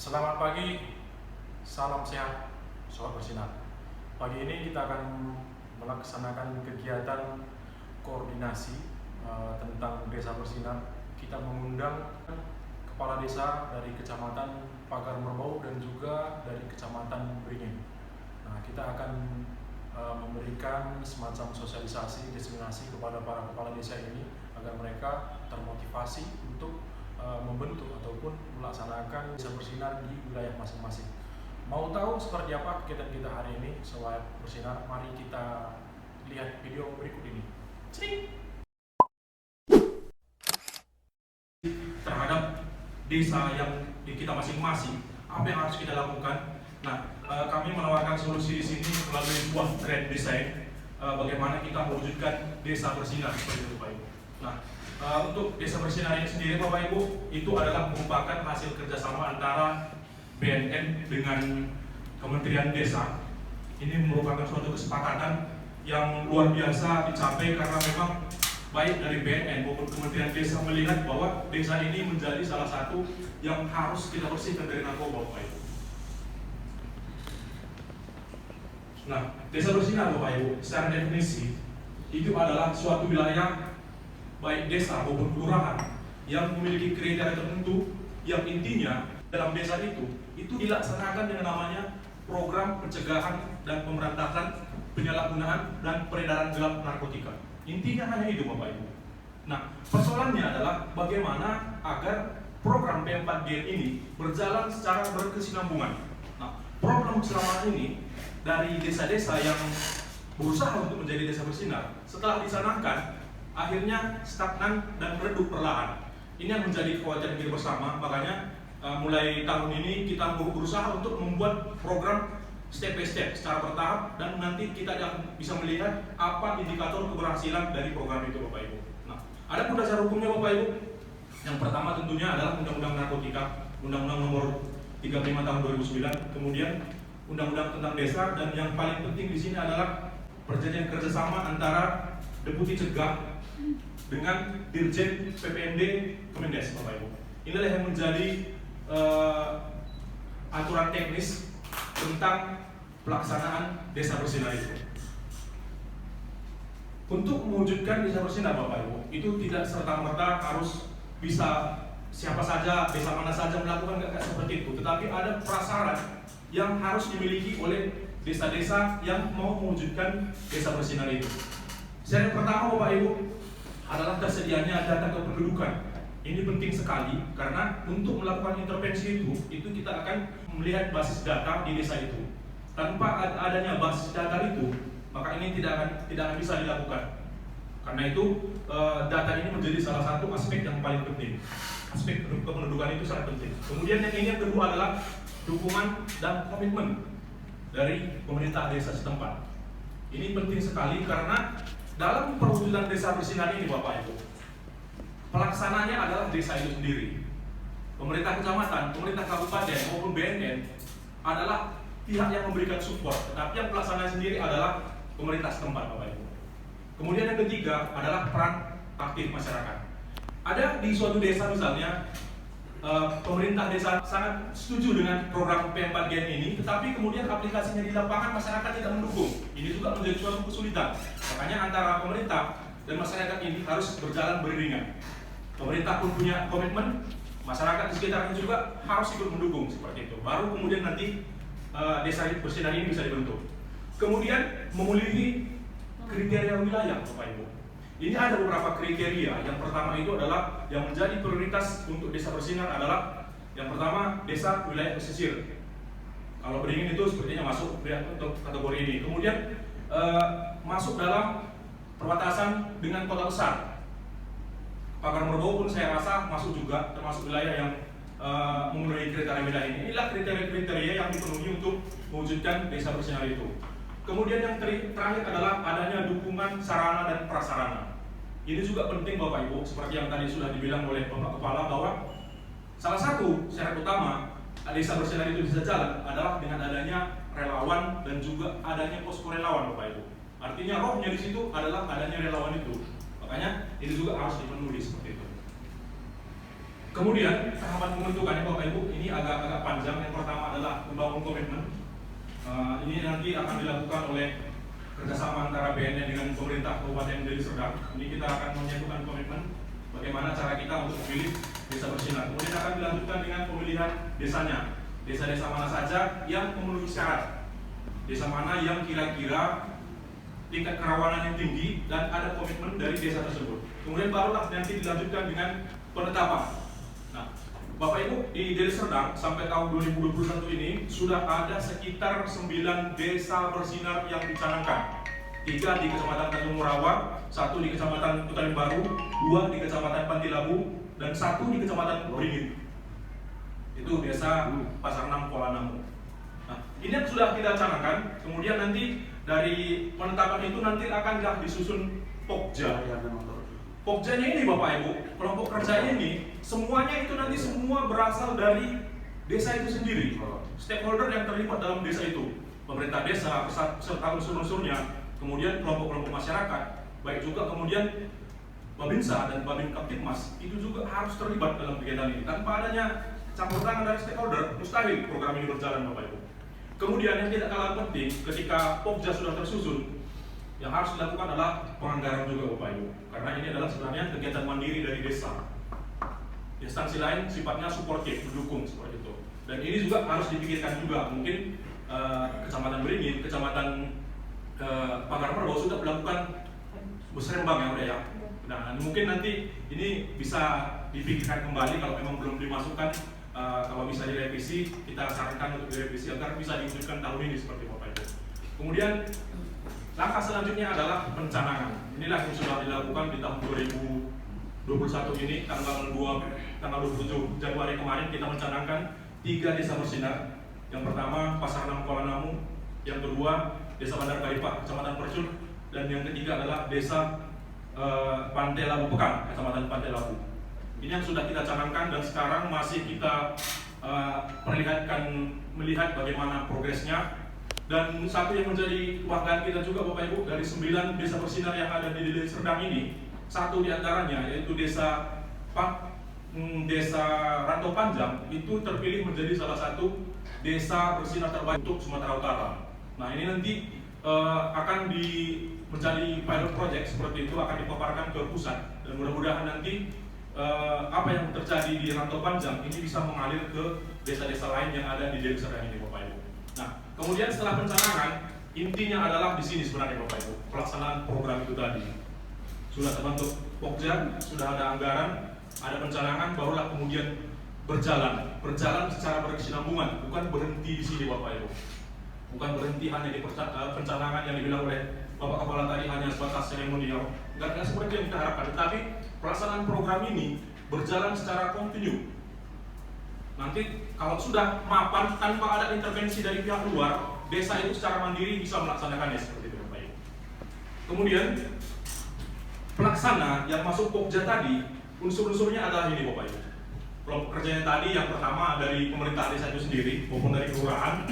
Selamat pagi, salam sehat, sobat bersinar. Pagi ini kita akan melaksanakan kegiatan koordinasi tentang desa bersinar. Kita mengundang kepala desa dari Kecamatan Pagar Merbau dan juga dari Kecamatan Beringin. Nah, kita akan memberikan semacam sosialisasi, diseminasi kepada para kepala desa ini agar mereka termotivasi untuk membentuk ataupun melaksanakan desa bersinar di wilayah masing-masing. Mau tahu seperti apa kegiatan kita hari ini, sobat bersinar? Mari kita lihat video berikut ini. Cing! Terhadap desa yang di kita masing-masing, apa yang harus kita lakukan? Nah, kami menawarkan solusi di sini melalui sebuah grand design bagaimana kita mewujudkan desa bersinar seperti itu, Pak Ibu. Nah, untuk desa bersinar ini sendiri, Bapak Ibu, itu adalah merupakan hasil kerjasama antara BNN dengan Kementerian Desa. Ini merupakan suatu kesepakatan yang luar biasa dicapai karena memang baik dari BNN maupun Kementerian Desa melihat bahwa desa ini menjadi salah satu yang harus kita bersihkan dari narkoba, Bapak Ibu. Nah, desa bersinar, Bapak Ibu, secara definisi itu adalah suatu wilayah baik desa maupun kelurahan yang memiliki kriteria tertentu yang intinya dalam desa itu dilaksanakan dengan namanya program pencegahan dan pemberantasan penyalahgunaan dan peredaran gelap narkotika. Intinya hanya itu, Bapak Ibu. Nah, persoalannya adalah bagaimana agar program P4G ini berjalan secara berkesinambungan. Nah, program selama ini dari desa-desa yang berusaha untuk menjadi desa bersinar, setelah dicanangkan akhirnya stagnan dan redup perlahan. Ini yang menjadi kekhawatiran kita bersama. Makanya mulai tahun ini kita berusaha untuk membuat program step by step secara bertahap, dan nanti kita akan bisa melihat apa indikator keberhasilan dari program itu, Bapak Ibu. Nah, ada pun dasar hukumnya, Bapak Ibu. Yang pertama tentunya adalah Undang-Undang Narkotika, Undang-Undang Nomor 35 Tahun 2009, kemudian Undang-Undang tentang Desa, dan yang paling penting di sini adalah perjanjian kerjasama antara Deputi Cegah dengan Dirjen PPMD Kemendes, Bapak Ibu. Inilah yang menjadi aturan teknis tentang pelaksanaan desa bersinar itu. Untuk mewujudkan desa bersinar, Bapak Ibu, itu tidak serta-merta harus bisa siapa saja, desa mana saja melakukan, nggak seperti itu. Tetapi ada prasyarat yang harus dimiliki oleh desa-desa yang mau mewujudkan desa bersinar itu. Syarat pertama, Bapak Ibu, adalah tersedianya data kependudukan. Ini penting sekali karena untuk melakukan intervensi itu kita akan melihat basis data di desa itu. Tanpa adanya basis data itu, maka ini tidak akan bisa dilakukan. Karena itu data ini menjadi salah satu aspek yang paling penting. Aspek kependudukan itu sangat penting. Kemudian yang kedua adalah dukungan dan komitmen dari pemerintah desa setempat. Ini penting sekali karena dalam perwujudan desa bersinar ini, Bapak Ibu, pelaksananya adalah desa itu sendiri. Pemerintah kecamatan, pemerintah kabupaten maupun BNN adalah pihak yang memberikan support, tetapi yang pelaksananya sendiri adalah pemerintah setempat, Bapak Ibu. Kemudian yang ketiga adalah peran aktif masyarakat. Ada di suatu desa misalnya, pemerintah desa sangat setuju dengan program P4G ini, tetapi kemudian aplikasinya di lapangan masyarakat tidak mendukung. Ini juga menjadi suatu kesulitan. Makanya antara pemerintah dan masyarakat ini harus berjalan beriringan. Pemerintah pun punya komitmen, masyarakat di sekitarnya juga harus ikut mendukung seperti itu. Baru kemudian nanti desa bersinar ini bisa dibentuk. Kemudian memenuhi kriteria wilayah, Bapak Ibu. Ini ada beberapa kriteria. Yang pertama itu adalah yang menjadi prioritas untuk desa bersinar adalah yang pertama desa wilayah pesisir. Kalau Beringin itu sepertinya masuk untuk kategori ini. Kemudian masuk dalam perbatasan dengan kota besar. Pagar Merbau pun saya rasa masuk juga, termasuk wilayah yang memenuhi kriteria wilayah ini. Inilah kriteria-kriteria yang dipenuhi untuk mewujudkan desa bersinar itu. Kemudian yang terakhir adalah adanya dukungan sarana dan prasarana. Ini juga penting, Bapak Ibu, seperti yang tadi sudah dibilang oleh Bapak Kepala, bahwa salah satu syarat utama desa bersinar itu bisa jalan adalah dengan adanya relawan dan juga adanya posko relawan, Bapak Ibu. Artinya rohnya di situ adalah adanya relawan itu. Makanya ini juga harus dipenuhi seperti itu. Kemudian tahapan pembentukannya Bapak Ibu ini agak panjang. Yang pertama adalah membangun komitmen. Ini nanti akan dilakukan oleh kerjasama antara BNN dengan pemerintah Kabupaten Deli Serdang. Ini kita akan menyatukan komitmen bagaimana cara kita untuk memilih desa bersinar. Kemudian akan dilanjutkan dengan pemilihan desanya. Desa-desa mana saja yang memenuhi syarat. Desa mana yang kira-kira tingkat kerawanan yang tinggi dan ada komitmen dari desa tersebut. Kemudian barulah nanti dilanjutkan dengan penetapan. Nah, Bapak Ibu, di Deli Serdang sampai tahun 2021 ini sudah ada sekitar 9 desa bersinar yang dicanangkan. 3 di Kecamatan Tanjung Morawa, 1 di Kecamatan Kutalim Baru, 2 di Kecamatan Pantilabu, dan 1 di Kecamatan Beringin. Itu desa Pasar 6 Kuala Namu. Nah, ini yang sudah kita canangkan. Kemudian nanti dari penetapan itu nanti akan disusun Pokja. Pokjanya ini Bapak Ibu, kelompok kerja ini semuanya itu nanti semua berasal dari desa itu sendiri. Stakeholder yang terlibat dalam desa itu, pemerintah desa, serta unsur-unsurnya, kemudian kelompok-kelompok masyarakat, baik juga kemudian Babinsa dan Babin Kaptipmas itu juga harus terlibat dalam kegiatan ini. Tanpa adanya campur tangan dari stakeholder, mustahil program ini berjalan Bapak Ibu. Kemudian yang tidak kalah penting, ketika Pokja sudah tersusun, yang harus dilakukan adalah penganggaran juga Bapak Ibu, karena ini adalah sebenarnya kegiatan mandiri dari desa. Instansi lain sifatnya suportif, mendukung seperti itu. Dan ini juga harus dipikirkan juga, mungkin Kecamatan Beringin, Kecamatan Pagar Merbo sudah melakukan musrembang ya udah ya. Nah mungkin nanti ini bisa dipikirkan kembali kalau memang belum dimasukkan, kalau bisa direvisi, kita sarankan untuk direvisi agar bisa diwujudkan tahun ini seperti Bapak Ibu. Kemudian langkah selanjutnya adalah pencanangan. Inilah yang sudah dilakukan di tahun 2021 ini, tanggal 27 Januari kemarin kita mencanangkan 3 desa bersinar. Yang pertama Pasar 6 Kuala Namu, yang kedua Desa Bandar Kalipak, Kecamatan Percul, dan yang ketiga adalah Desa Pantai Labu Pekan, Kecamatan Pantai Labu. Ini yang sudah kita canangkan dan sekarang masih kita melihat bagaimana progresnya. Dan satu yang menjadi kebanggaan kita juga Bapak Ibu, dari 9 desa bersinar yang ada di Deli Serdang ini, satu di antaranya yaitu Desa Rantau Panjang itu terpilih menjadi salah satu desa bersinar terbaik untuk Sumatera Utara. Nah ini nanti akan menjadi pilot project seperti itu, akan dipaparkan ke pusat, dan mudah-mudahan nanti apa yang terjadi di Rantau Panjang ini bisa mengalir ke desa-desa lain yang ada di Deli Serdang ini Bapak Ibu. Nah kemudian setelah pencanangan, intinya adalah di sini sebenarnya Bapak Ibu, pelaksanaan program itu tadi. Sudah terbentuk Pokja, sudah ada anggaran, ada pencanangan, barulah kemudian berjalan secara berkesinambungan, bukan berhenti di sini Bapak Ibu. Bukan berhenti hanya di pencanangan yang dibilang oleh Bapak Kepala tadi hanya sebatas seremonial, enggak seperti yang kita harapkan, tetapi pelaksanaan program ini berjalan secara kontinu. Nanti kalau sudah mapan tanpa ada intervensi dari pihak luar, desa itu secara mandiri bisa melaksanakannya seperti itu Bapak Ibu. Kemudian pelaksana yang masuk Pokja tadi, unsur-unsurnya adalah ini Bapak Ibu. Kelompok kerjanya tadi yang pertama dari pemerintah desa itu sendiri, maupun dari kelurahan,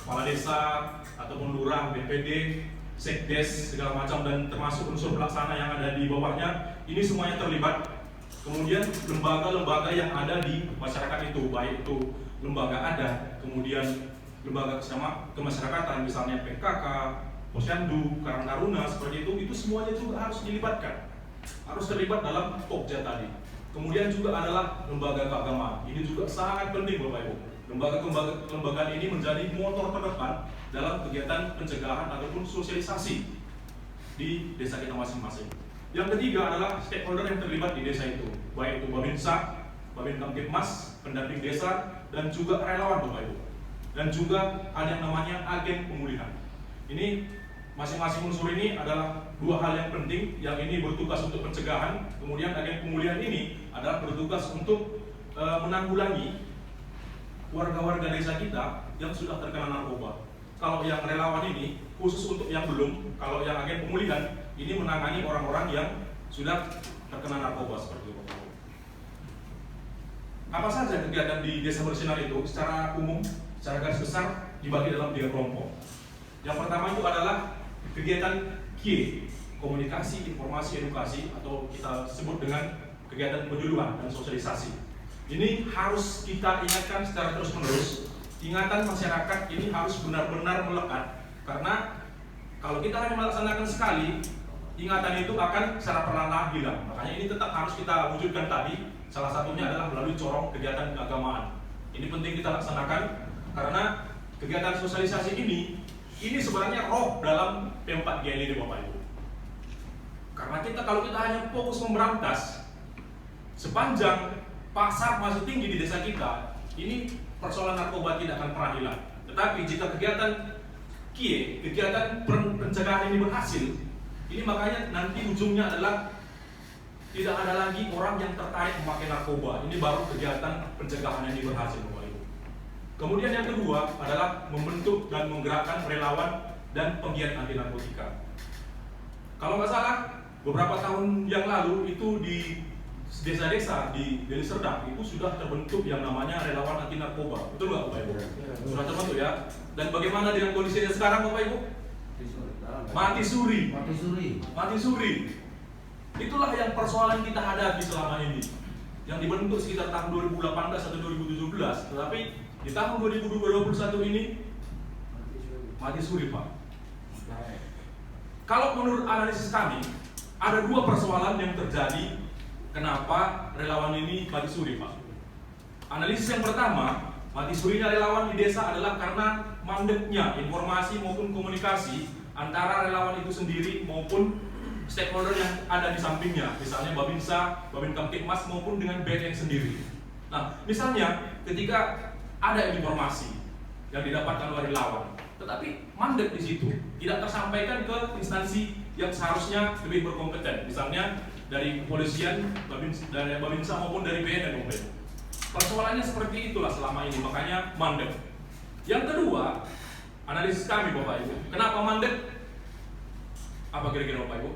kepala desa, ataupun lurah, BPD, sekdes, segala macam, dan termasuk unsur pelaksana yang ada di bawahnya, ini semuanya terlibat. Kemudian lembaga-lembaga yang ada di masyarakat itu, baik itu lembaga adat, kemudian lembaga kemasyarakatan, misalnya PKK, Posyandu, Karang Taruna, seperti itu semuanya juga harus dilibatkan, harus terlibat dalam Pokja tadi. Kemudian juga adalah lembaga keagamaan, ini juga sangat penting Bapak Ibu. Lembaga ini menjadi motor terdepan dalam kegiatan pencegahan ataupun sosialisasi di desa kita masing-masing. Yang ketiga adalah stakeholder yang terlibat di desa itu, baik itu Babinsa, Babin Kamtipmas, pendamping desa, dan juga relawan Bapak Ibu. Dan juga ada yang namanya agen pemulihan. Ini masing-masing unsur ini adalah 2 hal yang penting, yang ini bertugas untuk pencegahan, kemudian agen pemulihan ini adalah bertugas untuk menanggulangi warga-warga desa kita yang sudah terkena narkoba. Kalau yang relawan ini khusus untuk yang belum, kalau yang agen pemulihan ini menangani orang-orang yang sudah terkena narkoba seperti itu. Apa saja kegiatan di Desa Bersinar itu secara umum, secara garis besar dibagi dalam 3 kelompok. Yang pertama itu adalah kegiatan KIE, komunikasi, informasi, edukasi, atau kita sebut dengan kegiatan penyuluhan dan sosialisasi. Ini harus kita ingatkan secara terus-menerus. Ingatan masyarakat ini harus benar-benar melekat, karena kalau kita hanya melaksanakan sekali, ingatan itu akan secara perlahan hilang. Makanya ini tetap harus kita wujudkan tadi. Salah satunya adalah melalui corong kegiatan keagamaan. Ini penting kita laksanakan karena kegiatan sosialisasi ini sebenarnya roh dalam P4G ini, Bapak Ibu. Karena kalau kita hanya fokus memberantas, sepanjang pasar masih tinggi di desa kita, ini persoalan narkoba tidak akan pernah hilang. Tetapi jika kegiatan pencegahan ini berhasil, ini makanya nanti ujungnya adalah tidak ada lagi orang yang tertarik memakai narkoba. Ini baru kegiatan pencegahan ini berhasil, Bapak Ibu. Kemudian yang kedua adalah membentuk dan menggerakkan relawan dan penggiat anti narkotika. Kalau nggak salah, beberapa tahun yang lalu itu di desa-desa di Deli Serdang itu sudah terbentuk yang namanya relawan anti narkoba. Betul nggak, Bapak Ibu? Sudah terbentuk ya. Dan bagaimana dengan kondisinya sekarang, Bapak Ibu? Mati suri. Itulah yang persoalan kita hadapi selama ini, yang dibentuk sekitar tahun 2018 atau 2017, tetapi di tahun 2021 ini mati suri, Pak. Kalau menurut analisis kami, ada dua persoalan yang terjadi kenapa relawan ini mati suri, Pak. Analisis yang pertama, mati surinya relawan di desa adalah karena mandeknya informasi maupun komunikasi antara relawan itu sendiri maupun stakeholder yang ada di sampingnya, misalnya Babinsa, Babin Kamtipmas maupun dengan BNN sendiri. Nah, misalnya ketika ada informasi yang didapatkan oleh relawan, tetapi mandek di situ, tidak tersampaikan ke instansi yang seharusnya lebih berkompeten, misalnya dari kepolisian, dari Babinsa maupun dari BNN. Persoalannya seperti itulah selama ini, makanya mandek. Yang kedua, analisis kami, Bapak Ibu, kenapa mandek? Apa kira-kira, Bapak Ibu?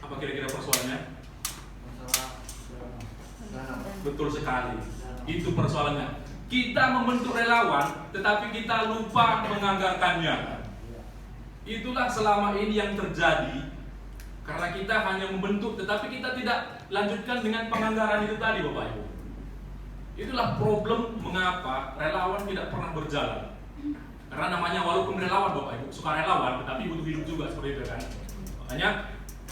Apa kira-kira persoalannya? Betul sekali. Itu persoalannya. Kita membentuk relawan, tetapi kita lupa menganggarkannya. Itulah selama ini yang terjadi. Karena kita hanya membentuk, tetapi kita tidak lanjutkan dengan penganggaran itu tadi, Bapak Ibu. Itulah problem mengapa relawan tidak pernah berjalan. Karena namanya walaupun relawan, Bapak Ibu, suka relawan, tetapi butuh hidup juga seperti itu kan. Makanya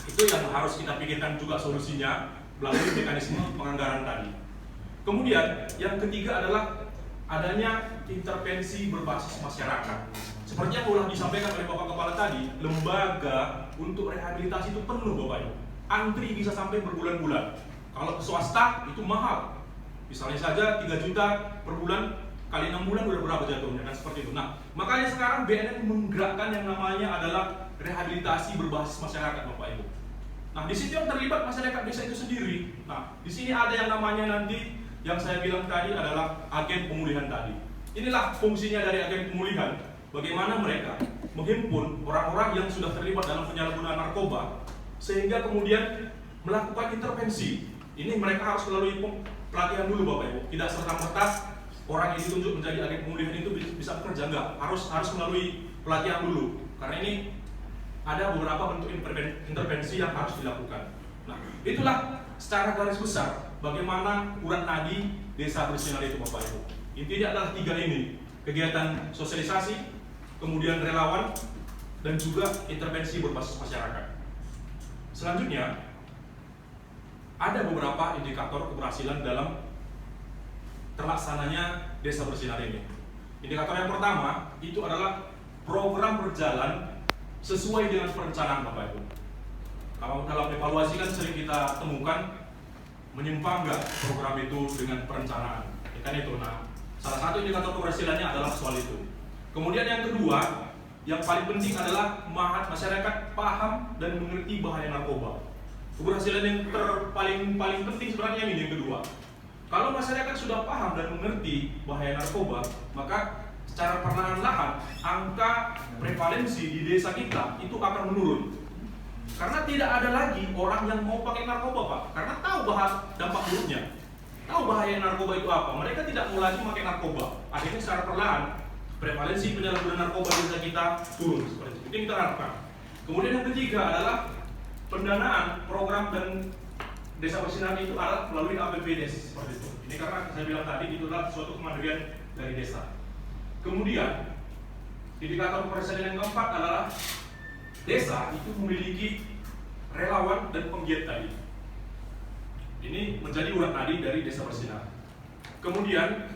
itu yang harus kita pikirkan juga solusinya melalui mekanisme penganggaran tadi. Kemudian yang ketiga adalah adanya intervensi berbasis masyarakat. Seperti yang telah disampaikan oleh Bapak Kepala tadi, lembaga untuk rehabilitasi itu penuh, Bapak Ibu. Antri bisa sampai berbulan-bulan. Kalau ke swasta itu mahal. Misalnya saja 3 juta per bulan kali 6 bulan udah berapa jatuhnya kan, seperti itu. Nah, makanya sekarang BNN menggerakkan yang namanya adalah rehabilitasi berbasis masyarakat, Bapak Ibu. Nah, di situ yang terlibat masyarakat desa itu sendiri. Nah, di sini ada yang namanya nanti yang saya bilang tadi adalah agen pemulihan tadi. Inilah fungsinya dari agen pemulihan. Bagaimana mereka menghimpun orang-orang yang sudah terlibat dalam penyalahgunaan narkoba sehingga kemudian melakukan intervensi. Ini mereka harus melalui pelatihan dulu, Bapak Ibu. Tidak serta-merta orang yang ditunjuk menjadi agen pemulihan itu bisa bekerja, enggak. Harus melalui pelatihan dulu. Karena ini ada beberapa bentuk intervensi yang harus dilakukan. Nah, itulah secara garis besar bagaimana urat nadi desa bersinar itu, Bapak Ibu. Intinya adalah 3 ini: kegiatan sosialisasi, kemudian relawan, dan juga intervensi berbasis masyarakat. Selanjutnya, ada beberapa indikator keberhasilan dalam terlaksananya desa bersinar ini. Indikator yang pertama itu adalah program berjalan sesuai dengan perencanaan, Bapak Ibu. Kalau dalam evaluasi kan sering kita temukan menyimpang nggak program itu dengan perencanaan, ya kan itu. Nah, salah satu indikator keberhasilannya adalah soal itu. Kemudian yang kedua, yang paling penting adalah masyarakat paham dan mengerti bahaya narkoba. Keberhasilan yang paling penting sebenarnya ini yang kedua. Kalau masyarakat sudah paham dan mengerti bahaya narkoba, maka secara perlahan-lahan angka prevalensi di desa kita itu akan menurun. Karena tidak ada lagi orang yang mau pakai narkoba, Pak. Karena tahu dampak buruknya, tahu bahaya narkoba itu apa. Mereka tidak mau lagi pakai narkoba. Akhirnya secara perlahan prevalensi penyalahgunaan narkoba di desa kita turun seperti itu. Itu yang kita harapkan. Kemudian yang ketiga adalah pendanaan program dan desa bersinar itu adalah melalui APBDes seperti itu. Ini karena saya bilang tadi itu adalah suatu kemandirian dari desa. Kemudian indikator keberhasilan yang keempat adalah desa itu memiliki relawan dan penggiat tadi. Ini menjadi urat nadi dari desa bersinar. Kemudian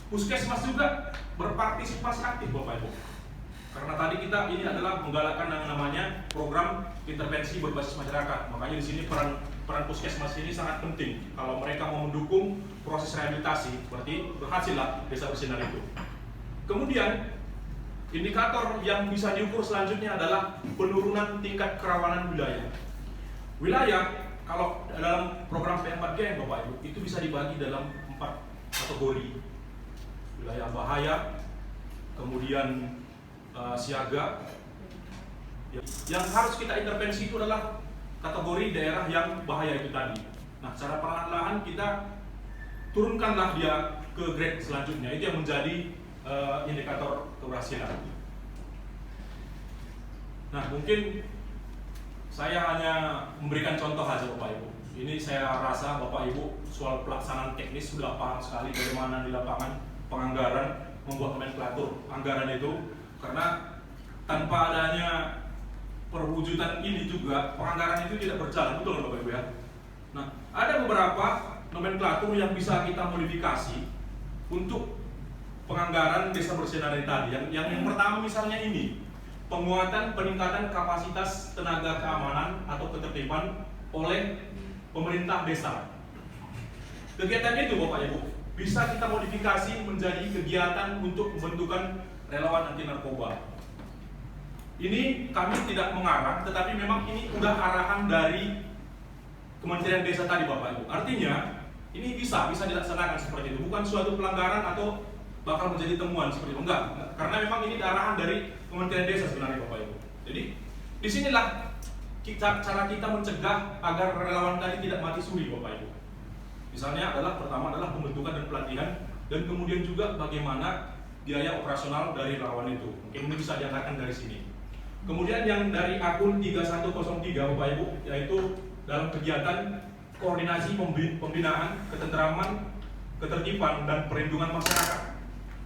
puskesmas juga berpartisipasi aktif Bapak Ibu. Karena tadi kita ini adalah menggalakkan yang namanya program intervensi berbasis masyarakat. Makanya di sini peran puskesmas ini sangat penting. Kalau mereka mau mendukung proses rehabilitasi, berarti berhasillah desa bersinar itu. Kemudian indikator yang bisa diukur selanjutnya adalah penurunan tingkat kerawanan wilayah. Wilayah kalau dalam program P4G Bapak Ibu itu bisa dibagi dalam 4 kategori. Wilayah bahaya, kemudian siaga. Yang harus kita intervensi itu adalah kategori daerah yang bahaya itu tadi. Nah, secara perlahan-lahan kita turunkanlah dia ke grade selanjutnya. Itu yang menjadi indikator keberhasilan. Nah, mungkin saya hanya memberikan contoh saja Bapak Ibu. Ini saya rasa Bapak Ibu soal pelaksanaan teknis sudah paham sekali bagaimana di lapangan penganggaran membuat nomenklatur anggaran itu. Karena tanpa adanya perwujudan ini juga penganggaran itu tidak berjalan, betul Bapak Ibu ya. Nah, ada beberapa nomenklatur yang bisa kita modifikasi untuk penganggaran desa bersinar tadi. Yang pertama misalnya ini, penguatan peningkatan kapasitas tenaga keamanan atau ketertiban oleh pemerintah desa. Kegiatan itu Bapak Ibu bisa kita modifikasi menjadi kegiatan untuk pembentukan relawan anti narkoba. Ini kami tidak mengarah, tetapi memang ini udah arahan dari Kementerian Desa tadi Bapak Ibu. Artinya ini bisa dilaksanakan seperti itu, bukan suatu pelanggaran atau bakal menjadi temuan seperti itu. Enggak, karena memang ini arahan dari Kementerian Desa sebenarnya Bapak Ibu. Jadi disinilah cara kita mencegah agar relawan tadi tidak mati suri Bapak Ibu. Misalnya pertama adalah pembentukan dan pelatihan, dan kemudian juga bagaimana biaya operasional dari relawan itu. Mungkin ini bisa dianggarkan dari sini. Kemudian yang dari akun 3103 Bapak Ibu, yaitu dalam kegiatan koordinasi pembinaan, ketentraman, ketertiban, dan perlindungan masyarakat.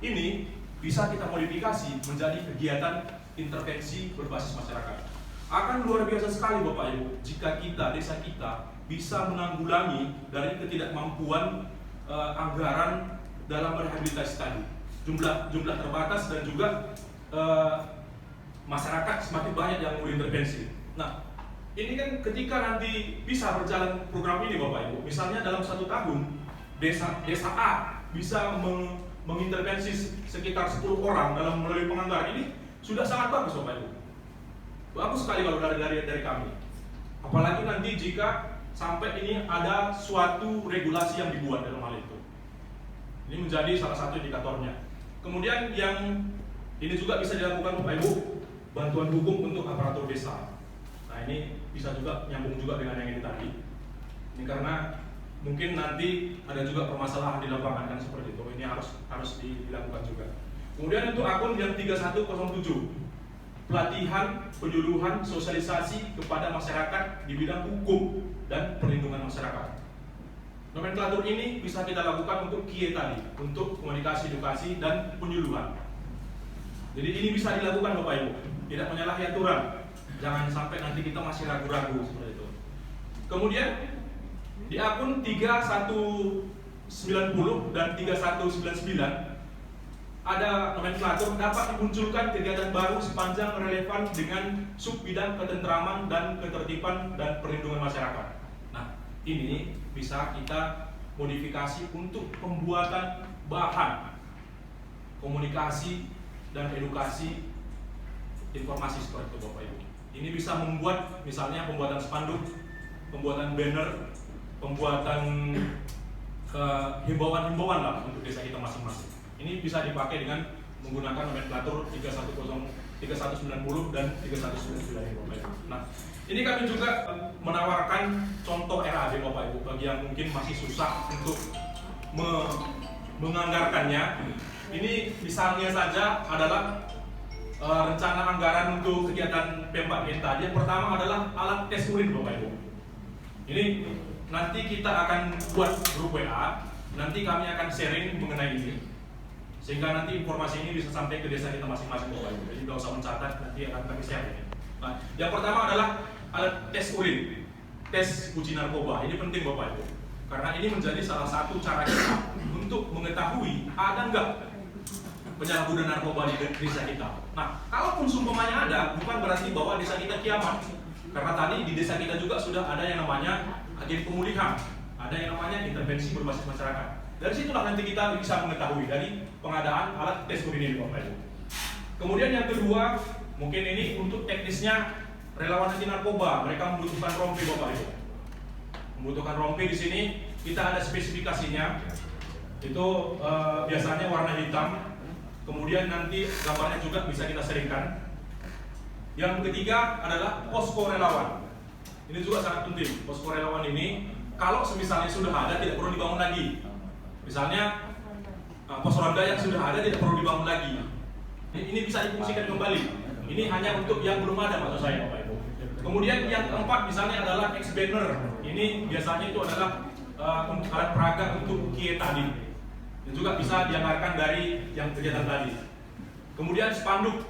Ini bisa kita modifikasi menjadi kegiatan intervensi berbasis masyarakat. Akan luar biasa sekali Bapak Ibu jika desa kita bisa menanggulangi dari ketidakmampuan anggaran dalam rehabilitasi tadi. Jumlah terbatas dan juga masyarakat semakin banyak yang mau intervensi. Nah, ini kan ketika nanti bisa berjalan program ini Bapak Ibu, misalnya dalam 1 tahun desa A bisa mengintervensi sekitar 10 orang dalam melalui penganggaran, ini sudah sangat bagus Bapak Ibu. Bagus sekali kalau dari kami. Apalagi nanti jika sampai ini ada suatu regulasi yang dibuat dalam hal itu. Ini menjadi salah satu indikatornya. Kemudian yang ini juga bisa dilakukan Bapak Ibu, bantuan hukum untuk aparatur desa. Nah, ini bisa juga nyambung juga dengan yang ini tadi. Ini karena mungkin nanti ada juga permasalahan di lapangan kan seperti itu. Ini harus dilakukan juga. Kemudian untuk akun yang 3107, pelatihan, penyuluhan, sosialisasi kepada masyarakat di bidang hukum dan perlindungan masyarakat. Nomenklatur ini bisa kita lakukan untuk KIE tadi, untuk komunikasi, edukasi, dan penyuluhan. Jadi ini bisa dilakukan Bapak Ibu, tidak menyalahi aturan. Jangan sampai nanti kita masih ragu-ragu seperti itu. Kemudian di akun 3190 dan 3199 ada nomenklatur dapat dimunculkan kegiatan baru sepanjang relevan dengan sub bidang ketentraman dan ketertiban dan perlindungan masyarakat. Nah, ini bisa kita modifikasi untuk pembuatan bahan komunikasi dan edukasi informasi seperti itu Bapak Ibu. Ini bisa membuat misalnya pembuatan spanduk, pembuatan banner, pembuatan himbauan-himbauan lah untuk desa kita masing-masing. Ini bisa dipakai dengan menggunakan nomenklatur 3190 dan 3199 Bapak Ibu. Nah, ini kami juga menawarkan contoh RAB Bapak Ibu bagi yang mungkin masih susah untuk menganggarkannya. Ini misalnya saja adalah rencana anggaran untuk kegiatan P4G tadi. Yang pertama adalah alat tes urin Bapak Ibu. Ini nanti kita akan buat grup WA, nanti kami akan sharing mengenai ini, sehingga nanti informasi ini bisa sampai ke desa kita masing-masing Bapak Ibu. Jadi tidak usah mencatat, nanti akan kami share ini. Nah, yang pertama adalah alat tes urin, tes uji narkoba. Ini penting Bapak Ibu, karena ini menjadi salah satu cara kita untuk mengetahui ada enggak penyalahgunaan narkoba di desa kita. Nah, kalaupun sumpamanya ada, bukan berarti bahwa desa kita kiamat. Karena tadi di desa kita juga sudah ada yang namanya agen pemulihan, ada yang namanya intervensi berbasis masyarakat. Dari situlah nanti kita bisa mengetahui dari pengadaan alat tes urin ini Bapak Ibu. Kemudian yang kedua, mungkin ini untuk teknisnya relawan anti narkoba, mereka membutuhkan rompi Bapak Ibu. Membutuhkan rompi di sini kita ada spesifikasinya. Itu biasanya warna hitam. Kemudian nanti gambarnya juga bisa kita sharingkan. Yang ketiga adalah posko relawan. Ini juga sangat penting. Posko relawan ini kalau misalnya sudah ada tidak perlu dibangun lagi. Misalnya pos ronda yang sudah ada tidak perlu dibangun lagi. Ini bisa difungsikan kembali. Ini hanya untuk yang belum ada maksud saya Bapak Ibu. Kemudian yang keempat misalnya adalah X-banner. Ini biasanya itu adalah alat peraga untuk kie tadi. Dan juga bisa dianggarkan dari yang kegiatan tadi. Kemudian spanduk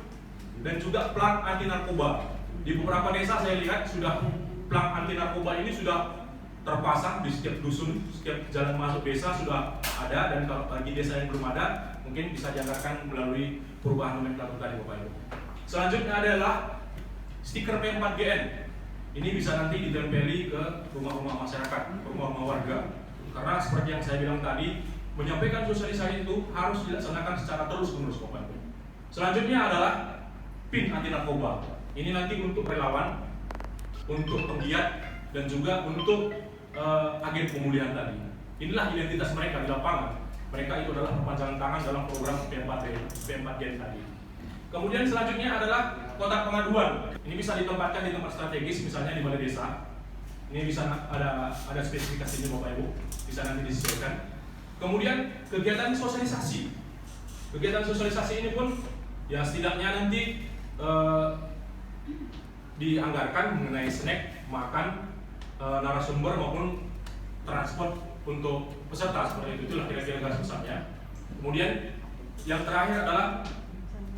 dan juga plang anti narkoba. Di beberapa desa saya lihat sudah plang anti narkoba ini sudah terpasang di setiap dusun, setiap jalan masuk desa sudah ada. Dan kalau bagi desa yang belum ada, mungkin bisa dianggarkan melalui perubahan nomenklatur tadi Bapak Ibu. Selanjutnya adalah stiker P4GN. Ini bisa nanti ditempeli ke rumah-rumah masyarakat, rumah-rumah warga. Karena seperti yang saya bilang tadi, menyampaikan sosialisasi itu harus dilaksanakan secara terus-menerus Bapak Ibu. Selanjutnya adalah PIN anti narkoba. Ini nanti untuk relawan, untuk penggiat, dan juga untuk agen pemulihan tadi. Inilah identitas mereka di lapangan. Mereka itu adalah perpanjangan tangan dalam program P4GN tadi. Kemudian selanjutnya adalah kotak pengaduan. Ini bisa ditempatkan di tempat strategis, misalnya di balai desa. Ini bisa ada spesifikasinya Bapak Ibu, bisa nanti disesuaikan. Kemudian kegiatan sosialisasi. Kegiatan sosialisasi ini pun ya setidaknya nanti dianggarkan mengenai snack, makan, narasumber maupun transport untuk peserta seperti itu. Itulah kira-kira garis besarnya. Kemudian yang terakhir adalah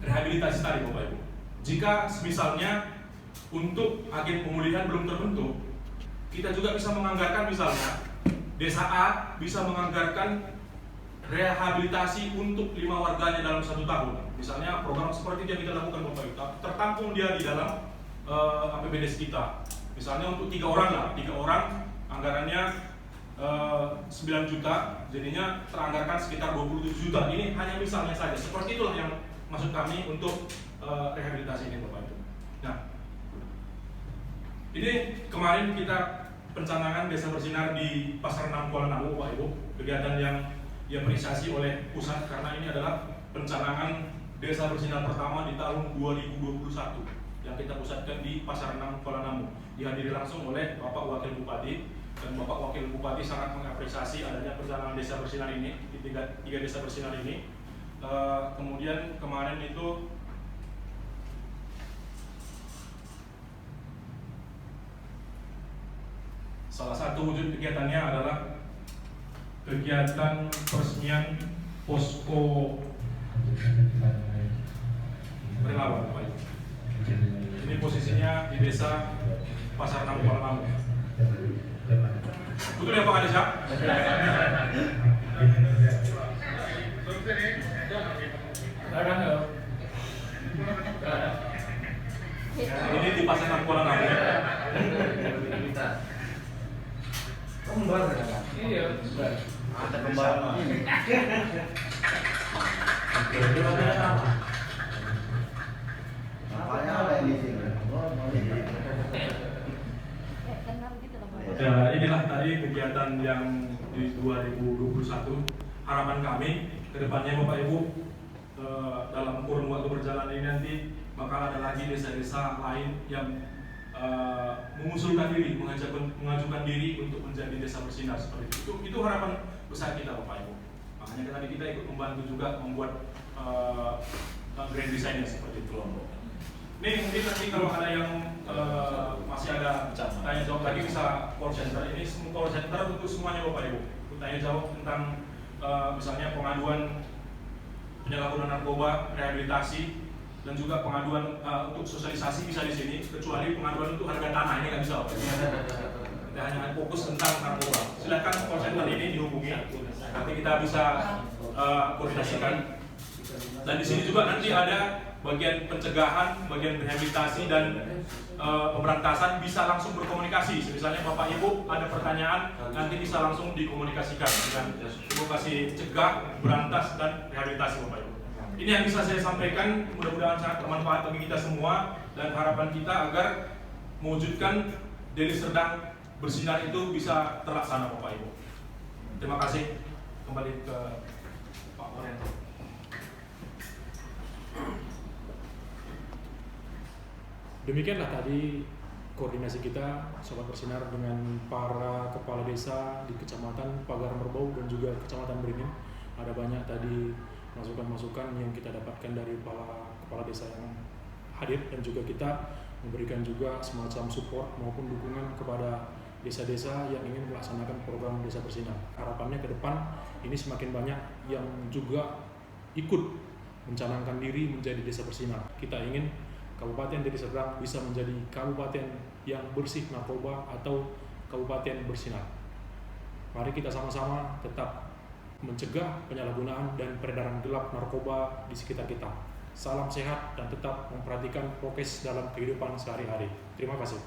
rehabilitasi tadi Bapak Ibu. Jika misalnya untuk agen pemulihan belum terbentuk, kita juga bisa menganggarkan misalnya desa A bisa menganggarkan rehabilitasi untuk 5 warganya dalam 1 tahun. Misalnya program seperti yang kita lakukan Bapak Ibu, tertampung dia di dalam APBD kita. Misalnya untuk 3 orang lah, 3 orang anggarannya 9 juta, jadinya teranggarkan sekitar 27 juta. Ini hanya misalnya saja. Seperti itulah yang maksud kami untuk rehabilitasi ini Bapak Ibu. Nah, ini kemarin kita pencanangan Desa Bersinar di Pasar 6 Kuala Namu Bapak Ibu, kegiatan yang diapresiasi oleh pusat karena ini adalah pencanangan Desa Bersinar pertama di tahun 2021 yang kita pusatkan di Pasar 6 Kuala Namu. Dihadiri langsung oleh Bapak Wakil Bupati, dan Bapak Wakil Bupati sangat mengapresiasi adanya pencanangan Desa Bersinar ini di tiga Desa Bersinar ini. Kemudian kemarin itu salah satu wujud kegiatannya adalah kegiatan peresmian posko relawan Bapak Ibu. Ini posisinya di Desa Pasar 6 Kuala Namu. Betul ya Pak Adesa? Ini di Pasar 6 Kuala Namu. Kembar kan? Iya. Ada kembar. Apanya ada yang di sini? Ya, inilah tadi kegiatan yang di 2021. Harapan kami ke depannya Bapak Ibu, dalam kurun waktu berjalan ini nanti bakal ada lagi desa-desa lain yang mengusulkan diri, mengajukan diri untuk menjadi Desa Bersinar seperti itu. Itu harapan besar kita Bapak Ibu. Makanya tadi kita ikut membantu juga membuat grand design seperti itu. Nih mungkin nanti kalau ada yang masih ada tanya jawab lagi bisa call center. Ini semua call center untuk semuanya Bapak Ibu. Untuk tanya jawab tentang misalnya pengaduan penyalahgunaan narkoba, rehabilitasi, dan juga pengaduan untuk sosialisasi bisa di sini. Kecuali pengaduan untuk harga tanah ini nggak bisa Bapak Ibu. Kita hanya fokus tentang narkoba. Silakan call center ini dihubungi. Nanti kita bisa koordinasikan. Dan di sini juga nanti ada bagian pencegahan, bagian rehabilitasi dan pemberantasan bisa langsung berkomunikasi. Misalnya Bapak Ibu ada pertanyaan, nanti bisa langsung dikomunikasikan dengan advokasi cegah, berantas dan rehabilitasi Bapak Ibu. Ini yang bisa saya sampaikan, mudah-mudahan sangat bermanfaat bagi kita semua dan harapan kita agar mewujudkan Deli Serdang bersinar itu bisa terlaksana Bapak Ibu. Terima kasih. Kembali ke Pak Oriento. Demikianlah tadi koordinasi kita Sobat Bersinar dengan para kepala desa di Kecamatan Pagar Merbau dan juga Kecamatan Beringin. Ada banyak tadi masukan-masukan yang kita dapatkan dari para kepala desa yang hadir dan juga kita memberikan juga semacam support maupun dukungan kepada desa-desa yang ingin melaksanakan program Desa Bersinar. Harapannya ke depan ini semakin banyak yang juga ikut mencanangkan diri menjadi Desa Bersinar. Kita ingin Kabupaten Deli Serdang bisa menjadi kabupaten yang bersih narkoba atau kabupaten bersinar. Mari kita sama-sama tetap mencegah penyalahgunaan dan peredaran gelap narkoba di sekitar kita. Salam sehat dan tetap memperhatikan prokes dalam kehidupan sehari-hari. Terima kasih.